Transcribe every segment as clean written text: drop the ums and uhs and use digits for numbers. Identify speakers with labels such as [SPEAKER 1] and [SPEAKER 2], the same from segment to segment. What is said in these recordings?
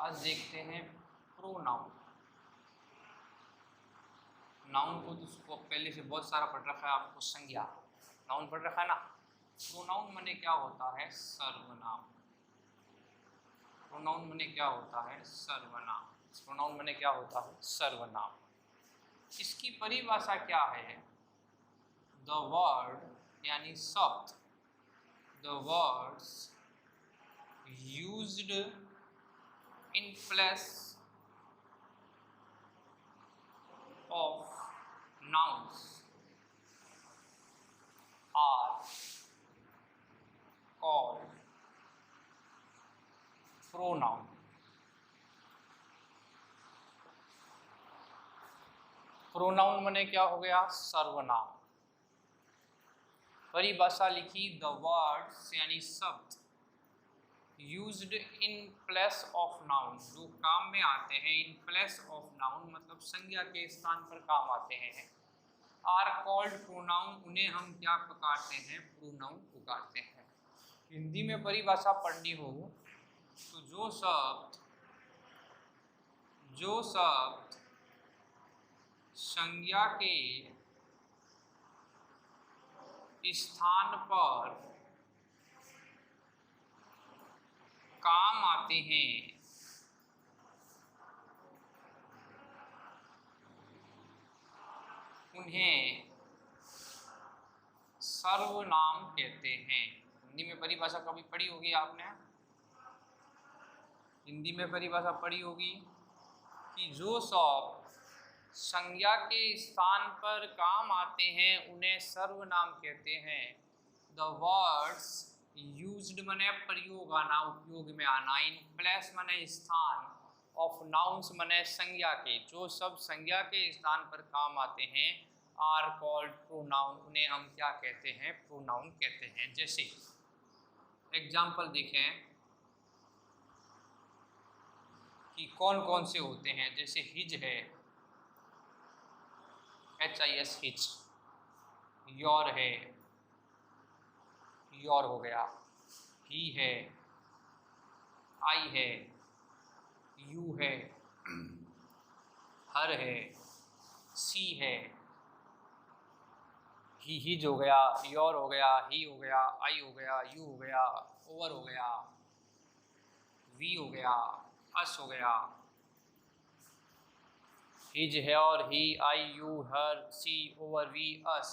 [SPEAKER 1] आज देखते हैं प्रोनाउन। नाउन को तो पहले से बहुत सारा पढ़ रखा है आपको, संज्ञा नाउन पढ़ रखा है ना। प्रोनाउन माने क्या होता है? सर्वनाम। प्रोनाउन माने क्या होता है? सर्वनाम। प्रोनाउन माने क्या होता है? सर्वनाम। इसकी परिभाषा क्या है? द वर्ड यानी शब्द, the words used in place of nouns are called pronoun. Pronoun माने क्या हो गया? सर्वनाम। परिभाषा लिखी, द वर्ड्स यानी शब्द used in place of noun, जो काम में आते हैं, इन प्लेस ऑफ नाउन मतलब संज्ञा के स्थान पर काम आते हैं, आर कॉल्ड प्रोनाउन, उन्हें हम क्या पुकारते हैं? प्रोनाउन पुकारते हैं। हिंदी में परिभाषा पढ़नी हो तो जो शब्द संज्ञा के स्थान पर काम आते हैं उन्हें सर्वनाम कहते हैं। हिंदी में परिभाषा कभी पढ़ी होगी आपने? हिंदी में परिभाषा पढ़ी होगी कि जो शब्द संज्ञा के स्थान पर काम आते हैं उन्हें सर्वनाम कहते हैं। द वर्ड्स यूज्ड माने प्रयोग आना, उपयोग में आना, इन प्लेस माने स्थान, ऑफ नाउन्स माने संज्ञा के, जो सब संज्ञा के स्थान पर काम आते हैं, आर कॉल्ड प्रोनाउन, उन्हें हम क्या कहते हैं? प्रोनाउन कहते हैं। जैसे एग्जाम्पल देखें कि कौन कौन से होते हैं। जैसे हिज है, HIS हिज, योर है, योर हो गया, ही है, आई है, यू है, हर है, सी है, ही हिज हो गया, योर हो गया, ही हो गया, आई हो गया, यू हो गया, ओवर हो गया, वी हो गया, अस हो गया। हिज है और he, I, you, her, she, our, we, us,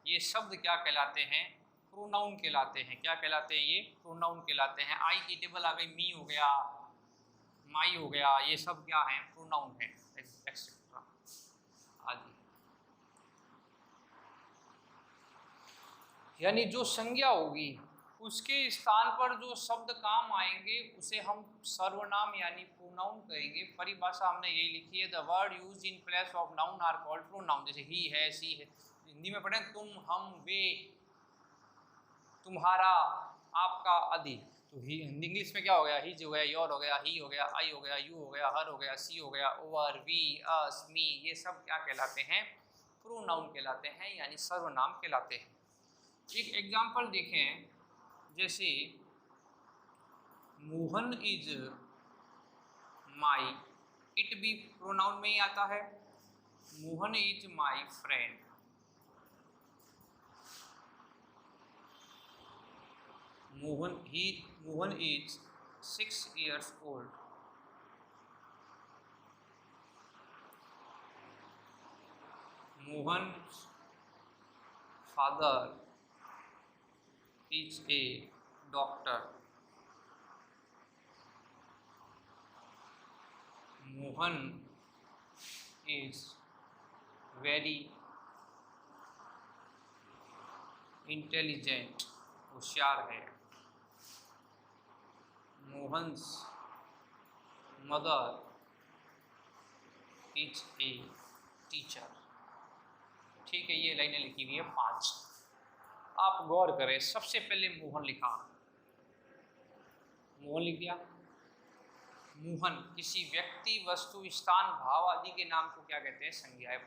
[SPEAKER 1] ये शब्द क्या कहलाते हैं? प्रोनाउन कहलाते हैं। क्या कहलाते हैं ये? प्रोनाउन कहलाते हैं। आई की टेबल आ गई, मी हो गया, माई हो गया, ये सब क्या है? प्रोनाउन है, एक्सेट्रा आदि। यानी जो संज्ञा होगी उसके स्थान पर जो शब्द काम आएंगे उसे हम सर्वनाम यानी प्रोनाउन कहेंगे। परिभाषा हमने यही लिखी है, the word use in place of noun are called pronoun. जैसे ही है, सी है, हिंदी में पढ़ें तुम, हम, वे, तुम्हारा, आपका आदि। तो ही इंग्लिश में क्या हो गया? हिज हो गया, योर हो गया, ही हो गया, आई हो गया, यू हो गया, हर हो गया, सी हो गया, ओवर, वी, अस, मी, ये सब क्या कहलाते हैं? प्रोनाउन कहलाते हैं, यानी सर्वनाम कहलाते हैं। एक एग्जाम्पल देखें, जैसे मोहन इज माई, इट भी प्रोनाउन में ही आता है। Mohan is my friend, Mohan is 6 years old, Mohan father is a doctor, Mohan is very intelligent, होशियार है। Mohan's mother is a teacher. ठीक है, ये लाइनें लिखी हुई है 5। आप गौर करें, सबसे पहले मोहन लिखा, मोहन लिख दिया। मोहन किसी व्यक्ति, वस्तु, स्थान, भाव आदि के नाम को क्या कहते हैं? संज्ञा है।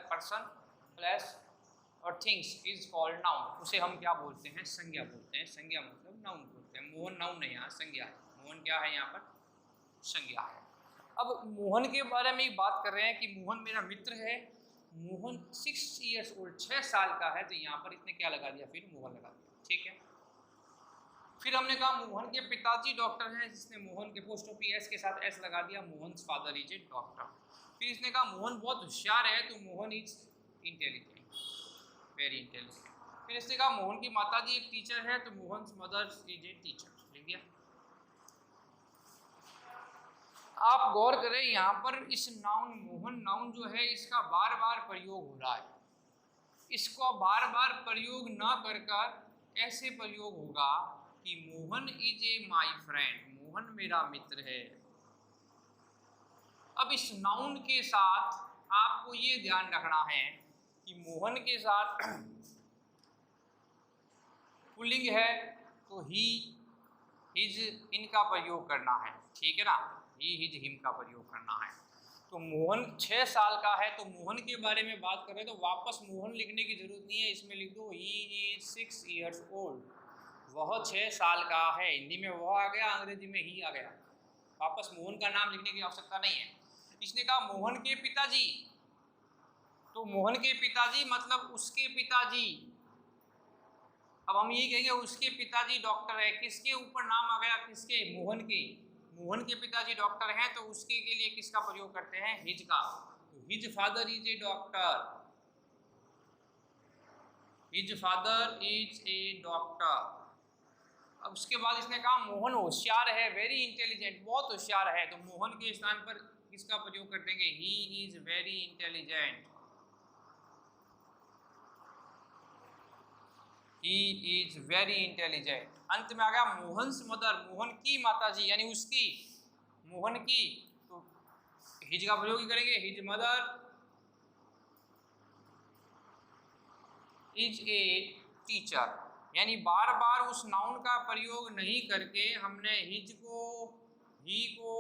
[SPEAKER 1] पर्सन, प्लेस और थिंग्स इज कॉल्ड नाउन, उसे हम क्या बोलते हैं? संज्ञा बोलते हैं। संज्ञा मतलब नाउन बोलते हैं। मोहन नाउन है, यहाँ संज्ञा है। मोहन क्या है? यहाँ पर संज्ञा है। अब मोहन के बारे में बात कर रहे हैं कि मोहन मेरा मित्र है। मोहन 6 years old, 6 साल का है, तो यहाँ पर इसने क्या लगा दिया, फिर मोहन लगा दिया, ठीक है। फिर हमने कहा मोहन के पिताजी डॉक्टर हैं, जिसने मोहन के पोस्ट ऑफ एस के साथ एस लगा दिया, Mohan father is a doctor. फिर इसने कहा मोहन बहुत होशियार है, तो Mohan is intelligent, very intelligent. फिर इसने कहा मोहन की माताजी एक टीचर है, तो Mohan mother is a teacher, लिख दिया। आप गौर करें यहाँ पर इस नाउन मोहन नाउन जो है इसका बार बार प्रयोग हो रहा है। इसको बार बार प्रयोग न कर कर ऐसे प्रयोग होगा कि Mohan is a my friend, Mohan मेरा मित्र है। अब इस नाउन के साथ आपको ये ध्यान रखना है कि मोहन के साथ पुल्लिंग है तो ही हिज इनका प्रयोग करना है, ठीक है ना, ही हिज हिम का प्रयोग करना है। तो मोहन 6 साल का है, तो मोहन के बारे में बात करें तो वापस मोहन लिखने की जरूरत नहीं है, इसमें लिख दो ही इज 6 years old, वह 6 साल का है। हिंदी में वह आ गया, अंग्रेजी में ही आ गया, वापस मोहन का नाम लिखने की आवश्यकता नहीं है। इसने कहा मोहन के पिताजी, तो मोहन के पिताजी मतलब उसके पिताजी। अब हम यही कहेंगे उसके पिताजी डॉक्टर है, किसके ऊपर नाम आ गया, किसके, मोहन के। मोहन के पिताजी डॉक्टर हैं तो उसके के लिए किसका प्रयोग करते हैं, हिज का। तो his father is a doctor, his father is a doctor. अब उसके बाद इसने कहा मोहन होशियार है, वेरी इंटेलिजेंट, बहुत होशियार है, तो मोहन के स्थान पर किसका प्रयोग कर देंगे, he is very intelligent, he is very intelligent. अंत में आ गया मोहन्स मदर, मोहन की माताजी यानी उसकी, मोहन की, तो हिज का प्रयोग ही करेंगे, his mother is a teacher. यानी बार बार उस नाउन का प्रयोग नहीं करके हमने हिज को, ही को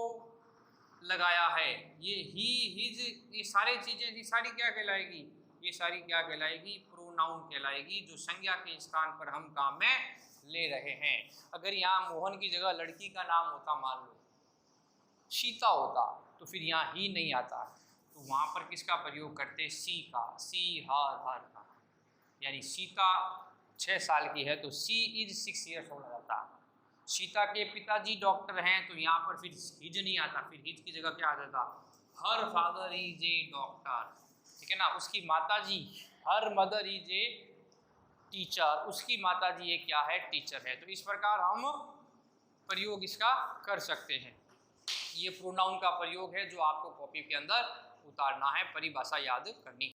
[SPEAKER 1] लगाया है। ये ही, हिज, ये सारी चीजें, ये सारी क्या कहलाएगी, ये सारी क्या कहलाएगी, प्रोनाउन कहलाएगी, जो संज्ञा के स्थान पर हम काम में ले रहे हैं। अगर यहाँ मोहन की जगह लड़की का नाम होता, मान लो सीता होता, तो फिर यहाँ ही नहीं आता, तो वहाँ पर किसका प्रयोग करते, सी का, सी हर का। यानी सीता 6 साल की है तो सी इज 6 years old आता। सीता के पिताजी डॉक्टर हैं तो यहाँ पर फिर हिज नहीं आता, फिर हिज की जगह क्या आ जाता, her father is a doctor, ठीक है ना। उसकी माताजी, her mother is a teacher, उसकी माताजी ये क्या है, टीचर है। तो इस प्रकार हम प्रयोग इसका कर सकते हैं। ये प्रोनाउन का प्रयोग है जो आपको कॉपी के अंदर उतारना है, परिभाषा याद करनी